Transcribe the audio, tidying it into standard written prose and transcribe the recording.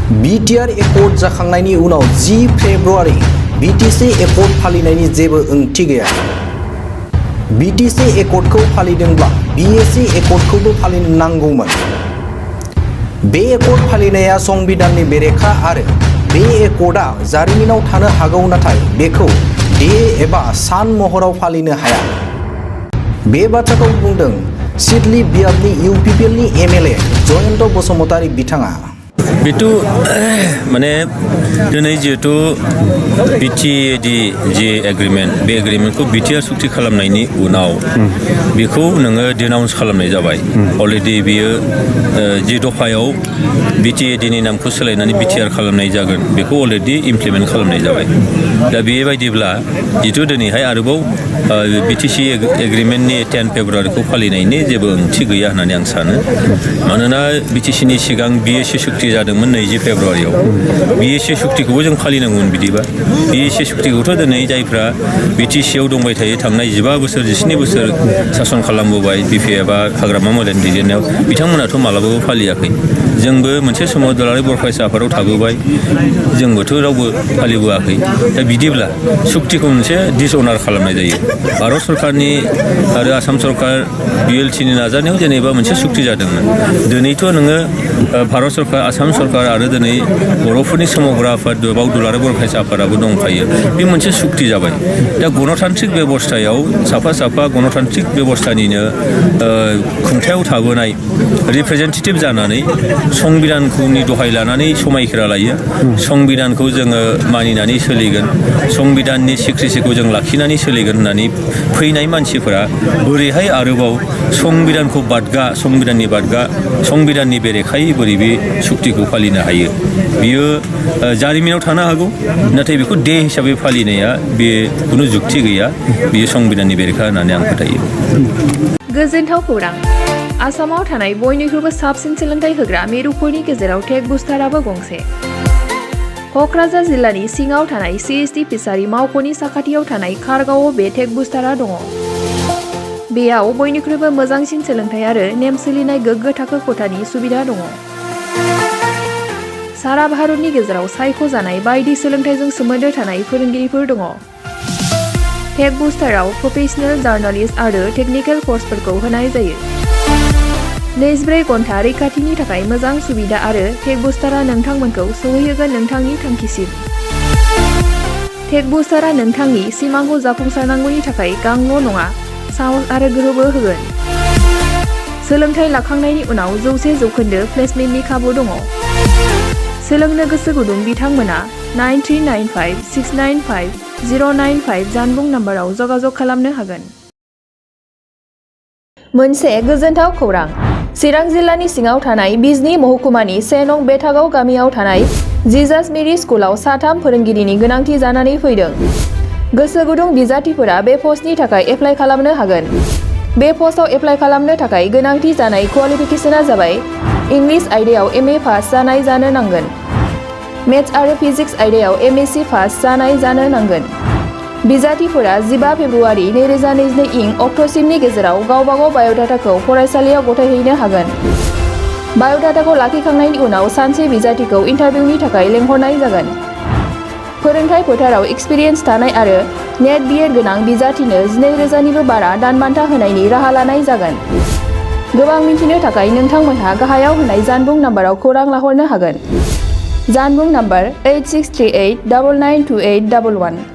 BTR accord जाखांनायनि उनाव 10 February BTC accord फालिनायनि जेबो ओंथि गैया। बीटीसी एकर्डखौ फालिदोंब्ला बीएससी एकर्डखौबो फालिनो नांगौमोन। बे एकर्ड फालिनाया संबिधाननि बेरेखा आरो बे एकर्डआ जारिमिनाव थानो हागौ, नाथाय बेखौ डे एबा सान महराव फालिनो हाया। बे बाथ्राखौ बुंदों सिडली बियाबनि इउपिपिएलनि एमएलए जयन्त बसुमतारी बिथाङा। बेथ' माने दिनै जिहेतु बिटिएडि जि एग्रिमेन्ट, बे एग्रिमेन्टखौ बिटिआर सुक्ति खालामनायनि उनाव बेखौ नोङो डिनाउन्स खालामनाय जाबाय। अलरेडि बियो जि दफायाव बिटिएडिनि नामखौ सोलायनानै बिटिआर खालामनाय जागोन बेखौ अलरेडि इमप्लिमेन्ट खालामनाय जाबाय। दा बेबायदिब्ला जिथु दिनैहाय आरोबाव बिटिसि एग्रिमेन्टनि 10 फेब्रुआरिखौ फालिनायनि जेबो ओंथि गैया होननानै आं सानो। मानोना बिटिसिनि सिगां बिएससि सुक्ति जादोंमोन 20 फेब्रुआरियाव। बिएससि सुक्तिखौबो जों फालिनांगौमोन। बिदिबा बिएससि सुक्तिखौथ' दिनै जायफ्रा बिटिसिआव दंबाय थायो, थांनाय 15 बोसोर 17 बोसोर सासन खालामबोबाय बिपिएफ बा हाग्रामा मोदायनि दैदेननायाव, बिथांमोनाथ' मालाबाबो फालियाखै। जोंबो मोनसे समाव दुलाराय बर' फरायसा आफादाव थाबोबाय, जोंबोथ' रावबो फालिबोआखै। दा बिदिब्ला सुक्तिखौ मोनसे डिसअनार खालामनाय जायो। भारत सरकारनि आरो आसाम सरकार बिएलटिनि नाजानायाव जेनेबा मोनसे सुक्ति जादोंमोन। दिनैथ' नोङो भारत सरकार, आसाम सरकार आरो दिनै बर'फोरनि सोमावग्रा आफाद बाव दुलाराय बर' फरायसा आफादाबो दंफायो। बे मोनसे सुक्ति जाबाय। दा गणतान्त्रिक बेबस्थायाव साफा साफा गणतान्त्रिक बेबस्थानिनो खुंथायाव थाबोनाय रिप्रेजेन्टेटिभ जानानै संबिधानखौनि दहाय लानानै समायखिरा लायो। संबिधानखौ जोङो मानिनानै सोलिगोन, संबिधाननि सिक्रेसिखौ जों लाखिनानै सोलिगोन होननानै फैनाय मानसिफोरा बोरैहाय आरोबाव संबिधानखौ बादगा, संबिधाननि बेरेखायै बोरै बे सुक्तिखौ फालिनो हायो? बियो जारिमिनाव थानो हागौ, नाथाय बेखौ डे हिसाबै फालिनाया बे खुनु जुक्ति गैया। बियो संबिधाननि बेरेखा होननानै आं फोथायो। गोजोनथाव खौरां। आसामाव थानाय बयनिख्रुइबो साबसिन सोलोंथाइ होग्रा मिरुफोरनि गेजेराव टेक बुस्टाराबो गंसे। क'क्राझार जिल्लानि सिङाव थानाय सिएसटि फिसारि मावख'नि साखाथियाव थानाय खारगावआव बे टेक बुस्टारा दङ। बेयाव बयनिख्रुइबो मोजांसिन सोलोंथाइ आरो नेम सोलिनाय गोग्गो थाखो खथानि सुबिदा दङ। सारा भारतनि गेजेराव सायख'जानाय बायदि सोलोंथाइजों सोमोन्दो थानाय फोरोंगिरिफोर दङ। टेक बुस्टाराव प्रफेशनेल, जार्नालिस्ट आरो टेकनिकेल कर्सफोरखौ होनाय जायो। 24 घन्टा रैखाथिनि थाखाय मोजां सुबिदा आरो टेक बुस्टारा नोंथांमोनखौ सौहैहोगोन नोंथांनि थांखिसिम। टेक बुस्टारा नोंथांनि सिमांखौ जाफुंसारनांगौनि थाखाय गांल' नङा, साहस आरो गोहोबो होगोन। सोलोंथाइ लाखांनायनि उनाव 100% प्लेसमेन्टनि खाबु दङ। सोलोंनो गोसो गुदुं बिथांमोना 9395695095 जानबुं नाम्बाराव जगाजग खालामनो हागोन। मोनसे गोजोनथाव खौरां। चिरां जिल्लानि सिङाव थानाय बिजनी महकुमानि 1 नं बेथागाव गामियाव थानाय जिजास मेरि स्कुलाव 3 फोरोंगिरिनि गोनांथि जानानै फैदों। गोसो गुदुं बिजाथिफोरा बे पस्टनि थाखाय एप्लाइ खालामनो हागोन। बे पस्टआव एप्लाइ खालामनो थाखाय गोनांथि जानाय क्वालिफिकेशनआ जाबाय इंलिश आयदायाव MA पास जानाय जानो नांगोन। मेथ्स आरो फिजिक्स आयदायाव MSc पास जानाय जानो नांगोन। बिजाथिफोरा 15 फेब्रुआरि 2022 इं अक्ट'सिमनि गेजेराव गावबागाव बाय'डाटाखौ फरायसालियाव गथायहैनो हागोन। बाय'डाटाखौ लाखिखांनायनि उनाव सानसे बिजाथिखौ इन्टारभिउनि थाखाय लेंहरनाय जागोन। फोरोंथाय फोथाराव एक्सपिरियेन्स थानाय आरो नेट BEd गोनां बिजाथिनो 12,000निबो बारा दान बान्था होनायनि राहा लानाय जागोन। गोबां मिन्थिनो थाखाय नोंथांमोनहा गाहायाव होनाय जानबुं नाम्बाराव खौरां लाहरनो हागोन। जानबुं नाम्बार 8638992811।